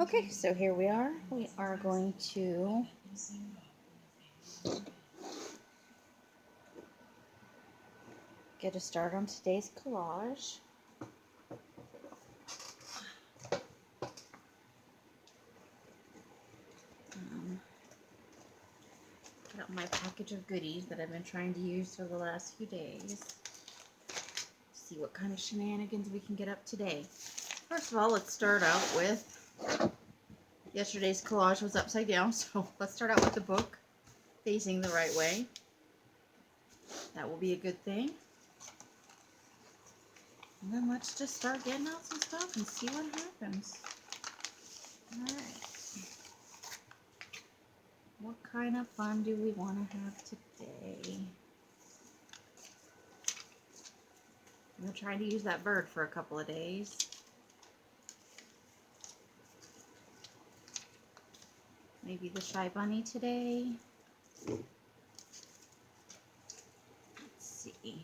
Okay, so here we are. We are going to get a start on today's collage. Got my package of goodies that I've been trying to use for the last few days. See what kind of shenanigans we can get up today. First of all, let's start out with yesterday's collage was upside down, so let's start out with the book facing the right way. That will be a good thing. And then let's just start getting out some stuff and see what happens. Alright. What kind of fun do we want to have today? I'm going to try to use that bird for a couple of days. Maybe the shy bunny today. Let's see. We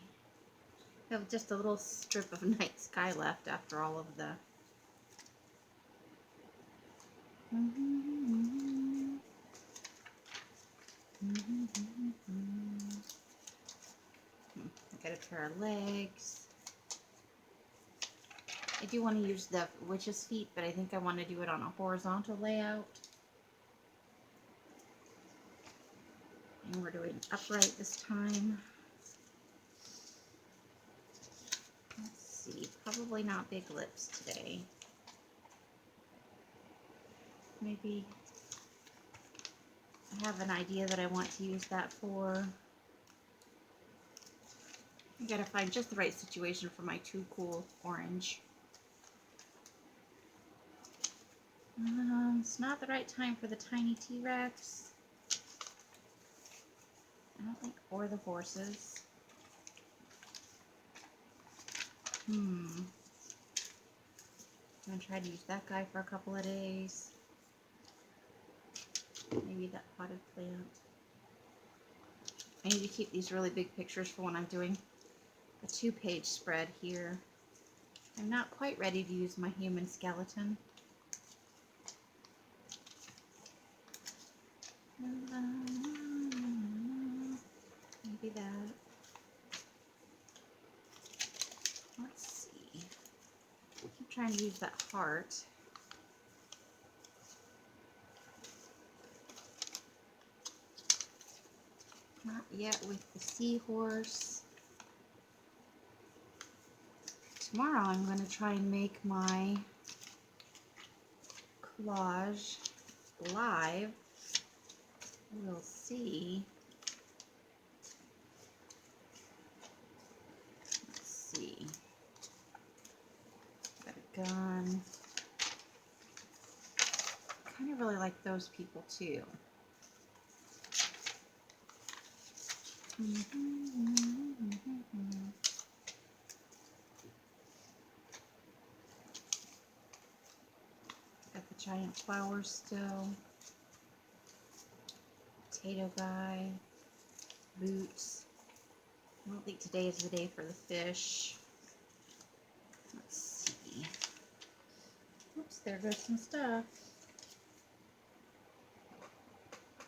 have just a little strip of night sky left after all of the... I got a pair of legs. I do want to use the witch's feet, but I think I want to do it on a horizontal layout. And we're doing upright this time. Let's see, probably not big lips today. Maybe I have an idea that I want to use that for. I gotta find just the right situation for my too cool orange. It's not the right time for the tiny T-Rex. I don't think, or the horses. I'm gonna try to use that guy for a couple of days. Maybe that potted plant. I need to keep these really big pictures for when I'm doing a 2-page spread here. I'm not quite ready to use my human skeleton. Maybe that. Let's see. I keep trying to use that heart. Not yet with the seahorse. Tomorrow I'm going to try and make my collage live. We'll see. Let's see. Got a gun. Kind of really like those people too. Got the giant flowers still. Potato guy. Boots. I don't think today is the day for the fish. Let's see. Oops, there goes some stuff.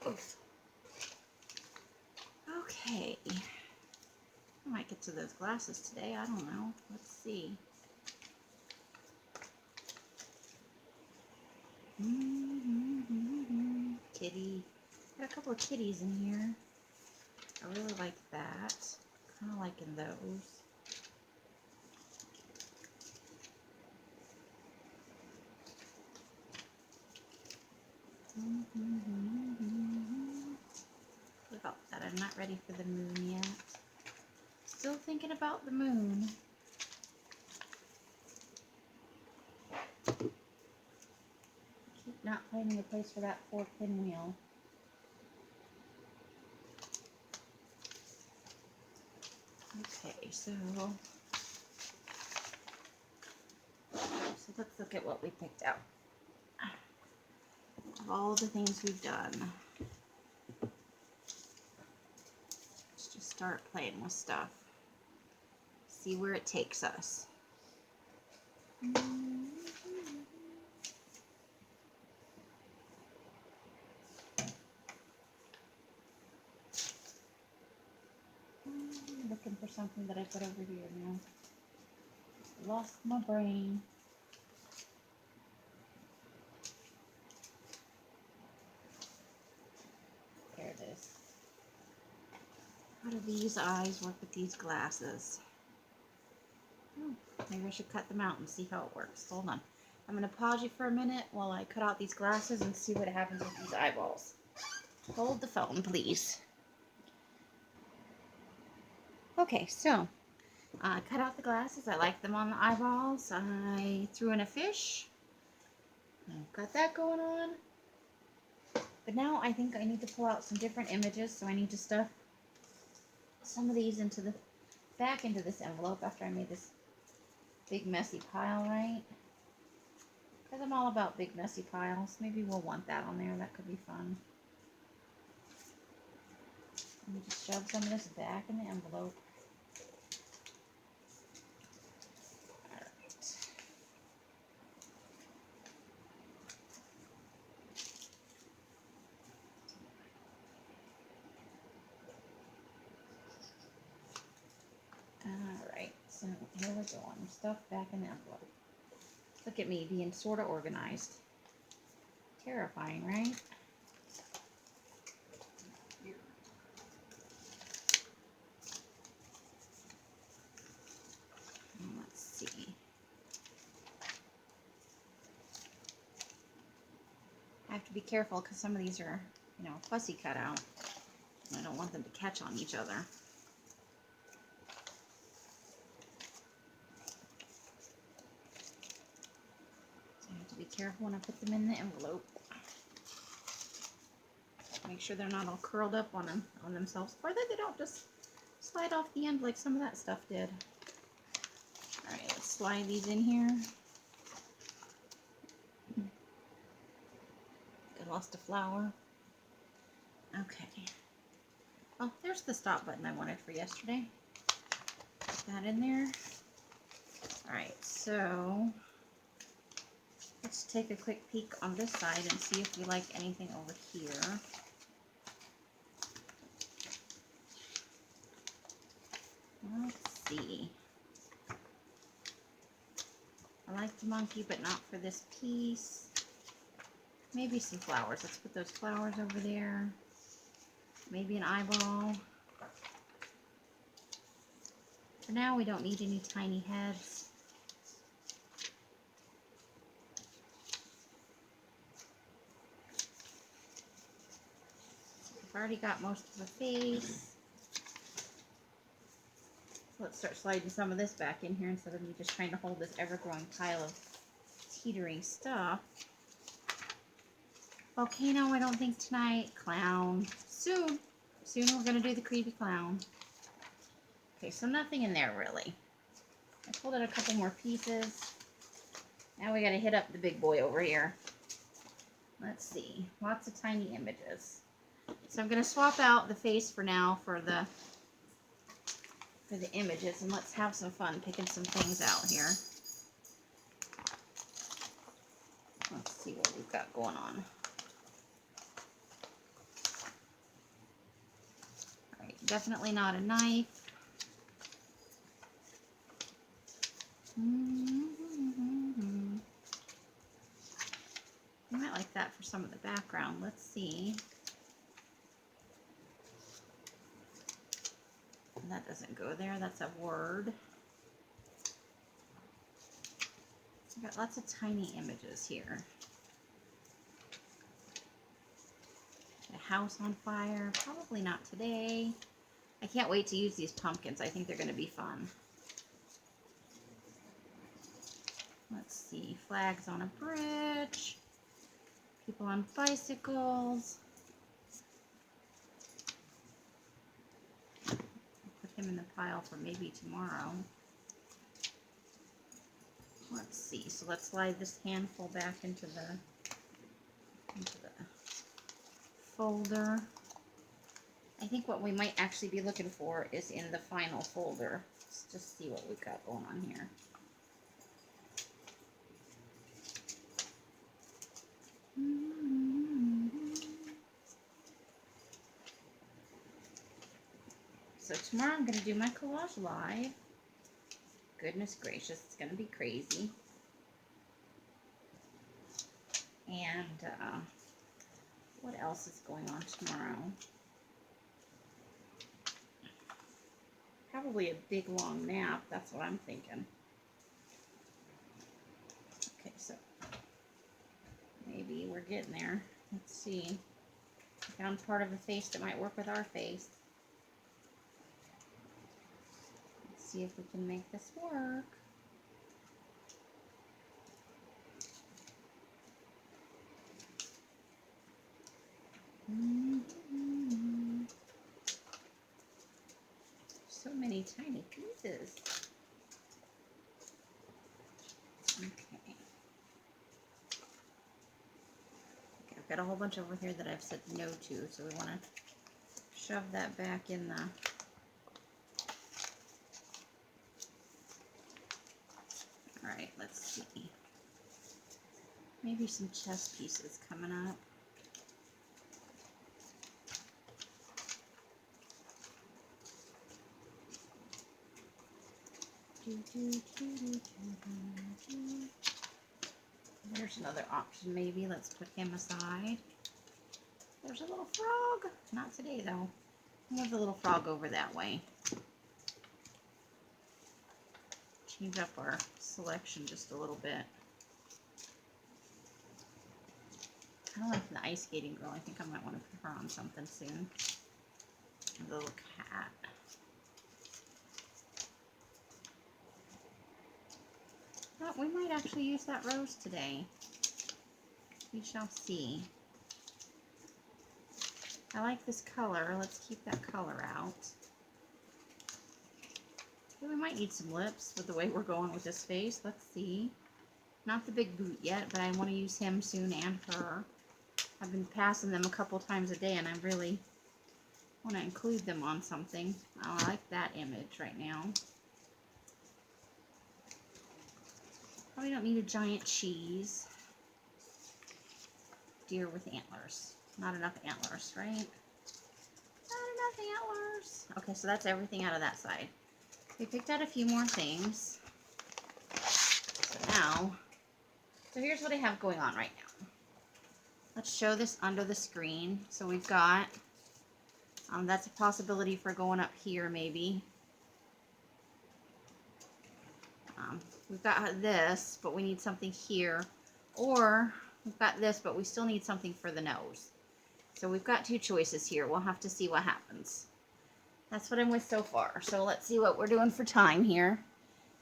Oof. Okay. I might get to those glasses today. I don't know. Let's see. Kitty. Got a couple of kitties in here. I really like that. Kind of liking those. What about that? I'm not ready for the moon yet. Still thinking about the moon. Keep not finding a place for that 4-pin wheel. Okay, so let's look at what we picked out. Of all the things we've done. Let's just start playing with stuff. See where it takes us. something that I put over here now. Lost my brain. There it is. How do these eyes work with these glasses? Oh, maybe I should cut them out and see how it works. Hold on. I'm going to pause you for a minute while I cut out these glasses and see what happens with these eyeballs. Hold the phone, please. Okay, so I cut out the glasses. I like them on the eyeballs. I threw in a fish. I've got that going on. But now I think I need to pull out some different images, so I need to stuff some of these into the back into this envelope after I made this big messy pile, right? Because I'm all about big messy piles. Maybe we'll want that on there. That could be fun. Let me just shove some of this back in the envelope. Alright, so here we go. I'm stuffed back in the envelope. Look at me being sort of organized. Terrifying, right? Let's see. I have to be careful because some of these are, fussy cut out. And I don't want them to catch on each other. So I have to be careful when I put them in the envelope. Make sure they're not all curled up on themselves, or that they don't just slide off the end like some of that stuff did. All right, let's slide these in here. I lost a flower. Okay. Oh, there's the stop button I wanted for yesterday. Put that in there. All right, so let's take a quick peek on this side and see if we like anything over here. Let's see. I like the monkey, but not for this piece. Maybe some flowers. Let's put those flowers over there. Maybe an eyeball. For now, we don't need any tiny heads. I've already got most of the face. Let's start sliding some of this back in here instead of me just trying to hold this ever-growing pile of teetering stuff. Volcano, I don't think tonight. Clown. Soon. Soon we're going to do the creepy clown. Okay, so nothing in there really. I pulled out a couple more pieces. Now we got to hit up the big boy over here. Let's see. Lots of tiny images. So I'm going to swap out the face for now for the images, and let's have some fun picking some things out here. Let's see what we've got going on. Alright, definitely not a knife. I might like that for some of the background. Let's see. That doesn't go there. That's a word. I've got lots of tiny images here. A house on fire. Probably not today. I can't wait to use these pumpkins. I think they're going to be fun. Let's see. Flags on a bridge. People on bicycles. Him in the pile for maybe tomorrow. Let's see. So let's slide this handful back into the folder. I think what we might actually be looking for is in the final folder. Let's just see what we've got going on here. So tomorrow I'm going to do my collage live. Goodness gracious, it's going to be crazy. And what else is going on tomorrow? Probably a big long nap. That's what I'm thinking. Okay, so maybe we're getting there. Let's see. I found part of a face that might work with our face. Let's see if we can make this work. So many tiny pieces. Okay. I've got a whole bunch over here that I've said no to, so we want to shove that back in the... Alright, let's see. Maybe some chest pieces coming up. There's another option maybe. Let's put him aside. There's a little frog. Not today though. Move the little frog over that way. Change up our selection just a little bit. I don't like the ice skating girl. I think I might want to put her on something soon. The little cat. But we might actually use that rose today. We shall see. I like this color. Let's keep that color out. We might need some lips with the way we're going with this face. Let's see. Not the big boot yet, but I want to use him soon and her. I've been passing them a couple times a day, and I really want to include them on something. I like that image right now. Probably don't need a giant cheese. Deer with antlers. Not enough antlers, right? Not enough antlers. Okay, so that's everything out of that side. We picked out a few more things. So here's what I have going on right now. Let's show this under the screen. So we've got, that's a possibility for going up here maybe. We've got this, but we need something here. Or we've got this, but we still need something for the nose. So we've got two choices here. We'll have to see what happens. That's what I'm with so far. So let's see what we're doing for time here.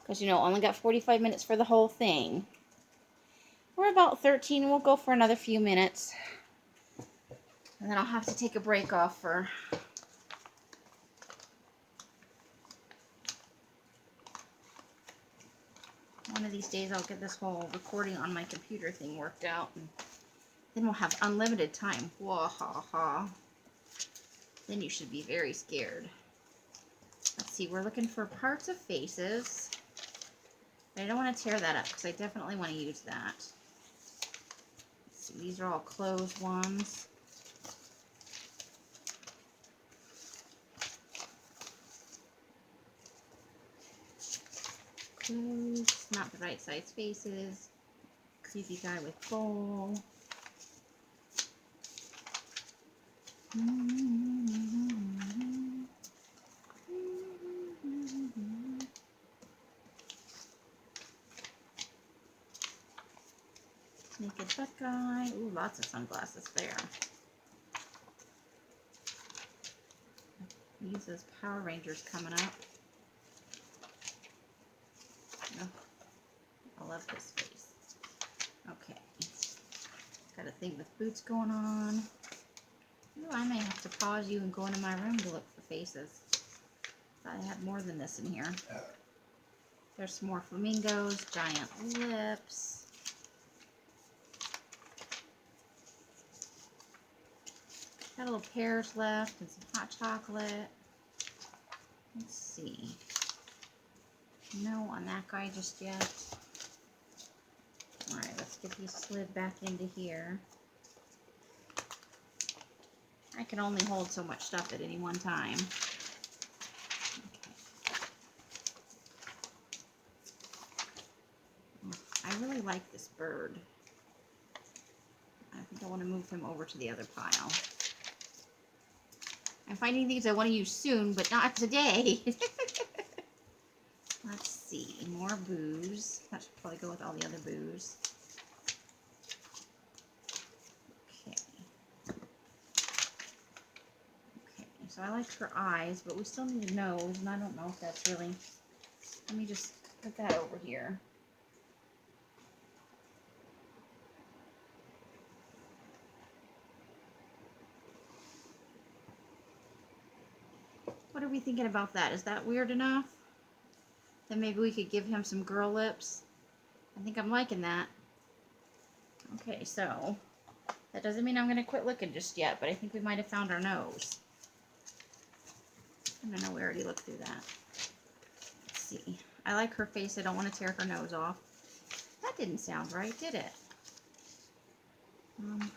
Because, you know, only got 45 minutes for the whole thing. We're about 13. We'll go for another few minutes. And then I'll have to take a break off for... One of these days I'll get this whole recording on my computer thing worked out. And then we'll have unlimited time. Wah-ha-ha. Then you should be very scared. Let's see, we're looking for parts of faces. But I don't want to tear that up because I definitely want to use that. Let's see, these are all closed ones. Closed, not the right size faces. Creepy guy with bowl. Naked butt guy. Ooh, lots of sunglasses there. Use those Power Rangers coming up. Oh, I love this face. Okay. Got a thing with boots going on. Ooh, I may have to pause you and go into my room to look for faces. Thought I had more than this in here. There's some more flamingos, giant lips. Got little pears left and some hot chocolate. Let's see. No on that guy just yet. Alright, let's get these slid back into here. I can only hold so much stuff at any one time. I really like this bird. I think I want to move him over to the other pile. I'm finding things I want to use soon, but not today. Let's see, more booze. That should probably go with all the other booze. Okay. Okay, so I like her eyes, but we still need a nose, and I don't know if that's really... Let me just put that over here. What are we thinking about that? Is that weird enough? Then maybe we could give him some girl lips. I think I'm liking that. Okay, so that doesn't mean I'm going to quit looking just yet, but I think we might have found our nose. I don't know, we already looked through that. Let's see. I like her face. I don't want to tear her nose off. That didn't sound right, did it?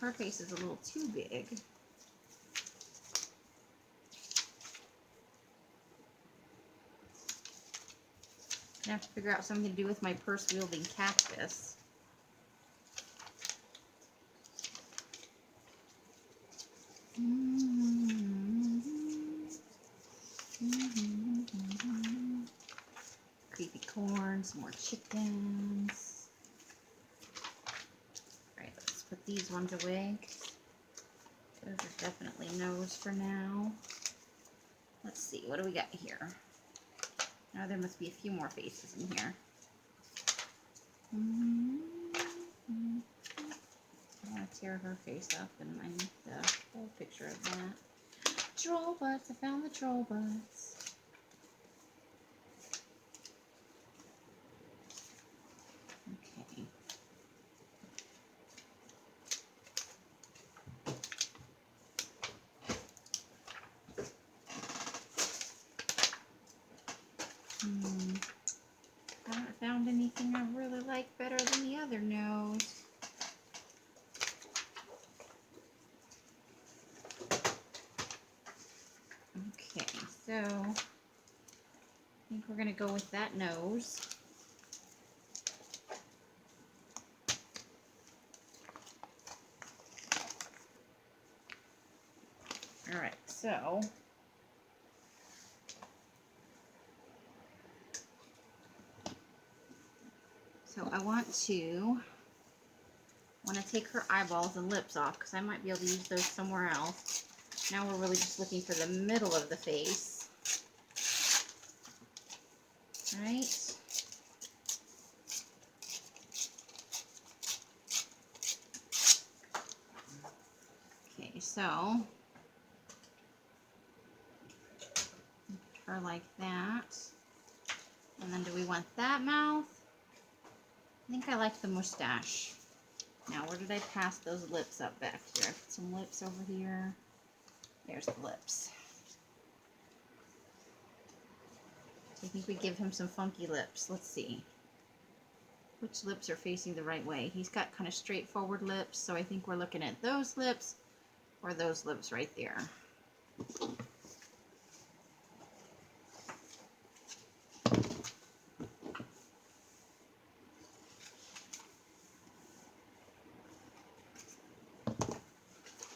Her face is a little too big. I have to figure out something to do with my purse-wielding cactus. Creepy corn, some more chickens. Alright, let's put these ones away. Those are definitely no's for now. Let's see, what do we got here? Now there must be a few more faces in here. I want to tear her face up, and I need the whole picture of that. Troll butts, I found the troll butts. Okay. I haven't found anything I really like better than the other nose. Okay, so I think we're going to go with that nose. Alright, so I want to take her eyeballs and lips off because I might be able to use those somewhere else. Now we're really just looking for the middle of the face. Right? Okay, so put her like that. And then do we want that mouth? I think I like the mustache. Now, where did I pass those lips up back here? I put some lips over here. There's the lips. I think we give him some funky lips. Let's see. Which lips are facing the right way? He's got kind of straightforward lips, so I think we're looking at those lips or those lips right there.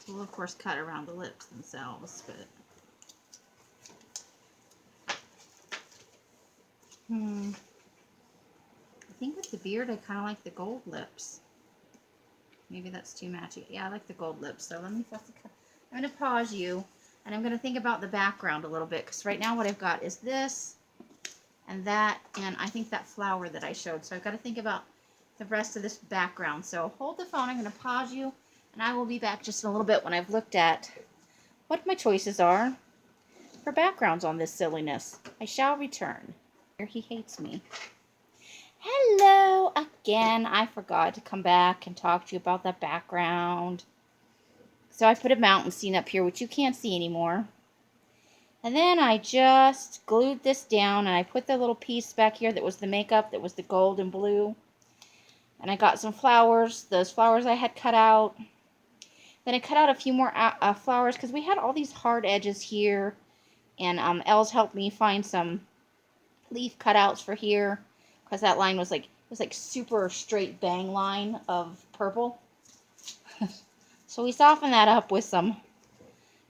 We'll, of course, cut around the lips themselves, but... I think with the beard, I kind of like the gold lips. Maybe that's too matchy. Yeah, I like the gold lips. So let me... I'm going to pause you, and I'm going to think about the background a little bit, because right now what I've got is this, and that, and I think that flower that I showed. So I've got to think about the rest of this background. So hold the phone. I'm going to pause you, and I will be back just in a little bit when I've looked at what my choices are for backgrounds on this silliness. I shall return. He hates me. Hello again. I forgot to come back and talk to you about that background. So I put a mountain scene up here, which you can't see anymore. And then I just glued this down, and I put the little piece back here that was the makeup, that was the gold and blue. And I got some flowers, those flowers I had cut out. Then I cut out a few more flowers, because we had all these hard edges here. And Els helped me find some leaf cutouts for here, because that line was like, it this like super straight bang line of purple. So we soften that up with some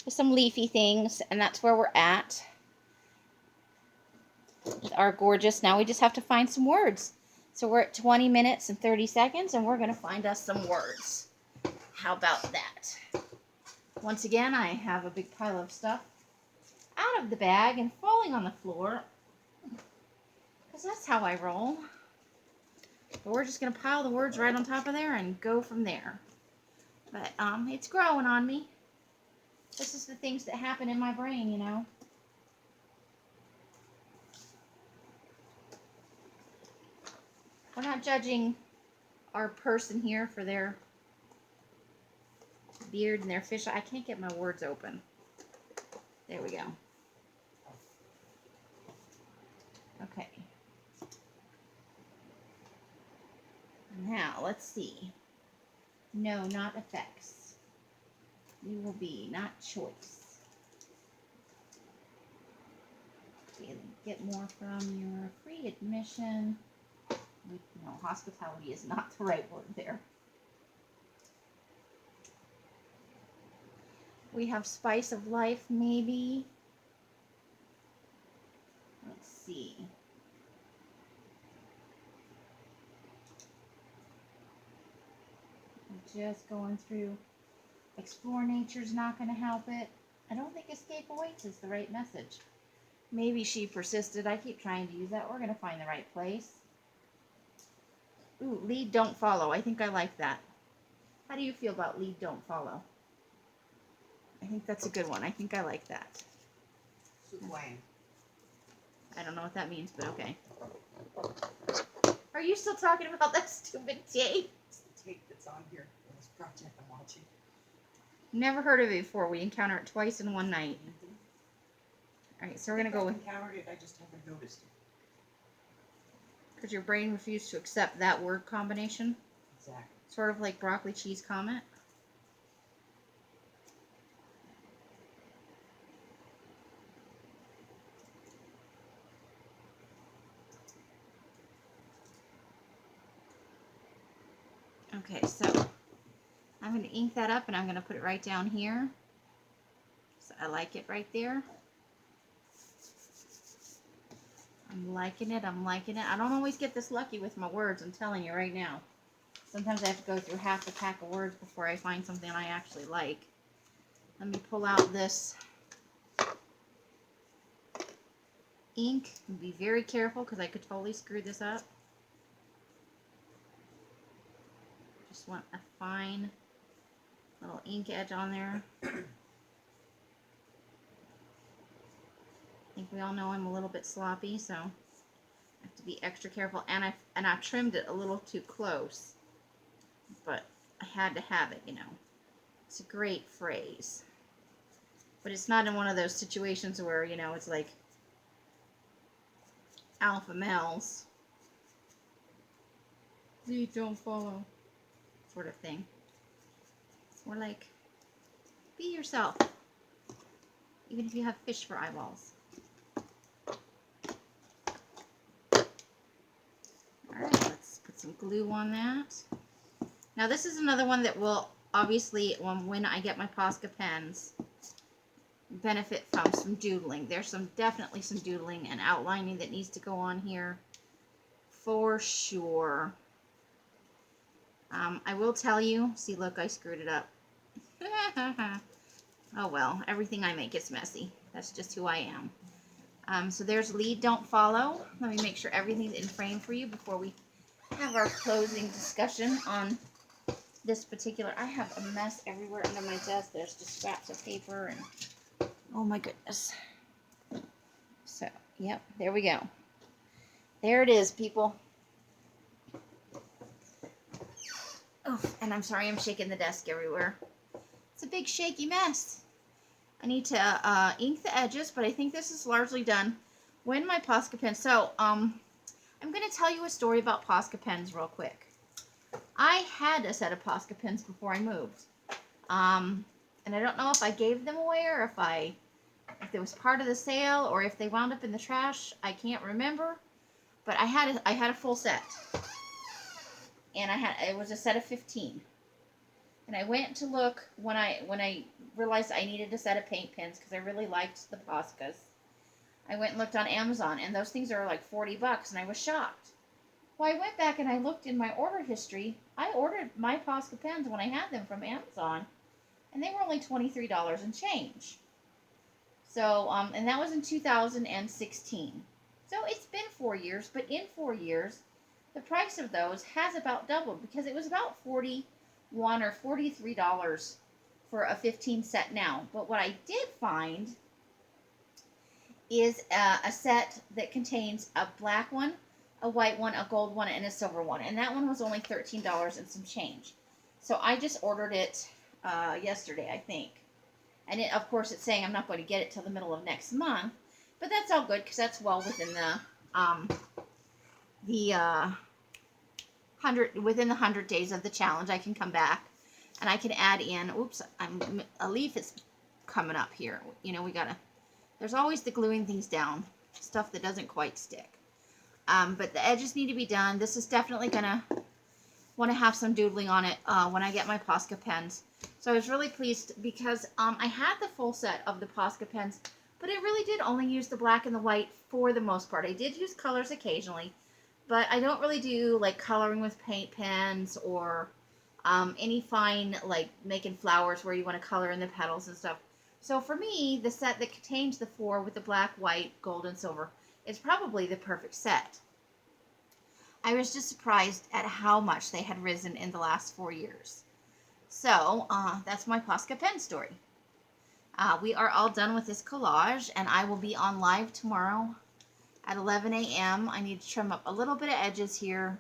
leafy things, and that's where we're at with our gorgeous. Now we just have to find some words. So we're at 20 minutes and 30 seconds, and we're going to find us some words. How about that? Once again, I have a big pile of stuff out of the bag and falling on the floor, because that's how I roll. But we're just going to pile the words right on top of there and go from there. But it's growing on me. This is the things that happen in my brain, you know. We're not judging our person here for their beard and their fish. I can't get my words open. There we go. Okay. Now, let's see. No, not effects. You will be, not choice. Okay, get more from your free admission. No, hospitality is not the right word there. We have spice of life, maybe. Let's see. Just going through. Explore nature's not going to help it. I don't think escape awaits is the right message. Maybe she persisted. I keep trying to use that. We're going to find the right place. Ooh, lead, don't follow. I think I like that. How do you feel about lead, don't follow? I think that's a good one. I think I like that. I don't know what that means, but okay. Are you still talking about that stupid tape? It's the tape that's on here for this project I'm watching. Never heard of it before. We encountered it twice in one night. Alright, so we're going to go with... I encountered it, I just haven't noticed it. Because your brain refused to accept that word combination? Exactly. Sort of like broccoli cheese comment. Okay, so I'm going to ink that up and I'm going to put it right down here. So I like it right there. I'm liking it. I'm liking it. I don't always get this lucky with my words, I'm telling you right now. Sometimes I have to go through half a pack of words before I find something I actually like. Let me pull out this ink and be very careful because I could totally screw this up. Just want a fine little ink edge on there. I think we all know I'm a little bit sloppy, so I have to be extra careful. And I've trimmed it a little too close, but I had to have it, you know. It's a great phrase, but it's not in one of those situations where, you know, it's like alpha males. Please don't follow, sort of thing. It's more like, be yourself, even if you have fish for eyeballs. Alright, let's put some glue on that. Now this is another one that will obviously, when I get my Posca pens, benefit from some doodling. There's definitely some doodling and outlining that needs to go on here for sure. I will tell you, see, look, I screwed it up. Oh well, everything I make is messy. That's just who I am. So there's lead, don't follow. Let me make sure everything's in frame for you before we have our closing discussion on this particular. I have a mess everywhere under my desk. There's just scraps of paper and oh my goodness. So, yep, there we go. There it is, people. Oh, and I'm sorry I'm shaking the desk everywhere. It's a big shaky mess. I need to ink the edges, but I think this is largely done. When my Posca pen, so I'm going to tell you a story about Posca pens real quick. I had a set of Posca pens before I moved. And I don't know if I gave them away or if it was part of the sale or if they wound up in the trash. I can't remember. But I had a full set. and it was a set of 15. And I went to look when I realized I needed a set of paint pens because I really liked the Poscas. I went and looked on Amazon, and those things are like $40, and I was shocked. Well, I went back and I looked in my order history. I ordered my Posca pens when I had them from Amazon, and they were only $23 and change. So, and that was in 2016. So it's been 4 years, but in 4 years, the price of those has about doubled because it was about $41 or $43 for a 15 set now. But what I did find is a set that contains a black one, a white one, a gold one, and a silver one. And that one was only $13 and some change. So I just ordered it yesterday, I think. And it, of course, it's saying I'm not going to get it till the middle of next month. But that's all good because that's well within within the 100 days of the challenge. I can come back and I can add in. Oops, a leaf is coming up here. You know, there's always the gluing things down, stuff that doesn't quite stick. But the edges need to be done. This is definitely gonna want to have some doodling on it when I get my Posca pens. So I was really pleased because I had the full set of the Posca pens, but it really did only use the black and the white for the most part. I did use colors occasionally, but I don't really do like coloring with paint pens or any fine like making flowers where you want to color in the petals and stuff. So for me, the set that contains the 4 with the black, white, gold, and silver is probably the perfect set. I was just surprised at how much they had risen in the last 4 years. So that's my Posca pen story. We are all done with this collage, and I will be on live tomorrow at 11 a.m. I need to trim up a little bit of edges here.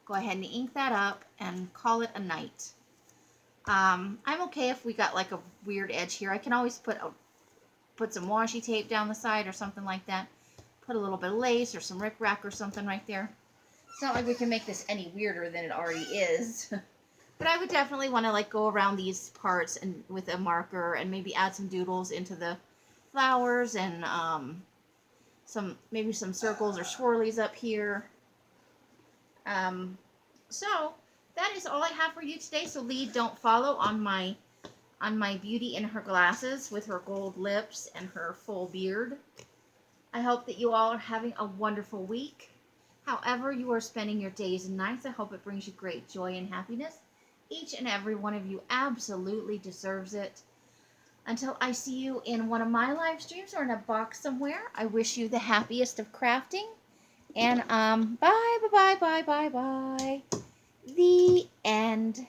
Go ahead and ink that up and call it a night. I'm okay if we got like a weird edge here. I can always put some washi tape down the side or something like that. Put a little bit of lace or some rickrack or something right there. It's not like we can make this any weirder than it already is. But I would definitely want to like go around these parts and with a marker and maybe add some doodles into the flowers and maybe some circles or swirlies up here. So that is all I have for you today. So lead, don't follow on my beauty in her glasses with her gold lips and her full beard. I hope that you all are having a wonderful week. However you are spending your days and nights, I hope it brings you great joy and happiness. Each and every one of you absolutely deserves it. Until I see you in one of my live streams or in a box somewhere, I wish you the happiest of crafting. And bye, bye, bye, bye, bye, bye. The end.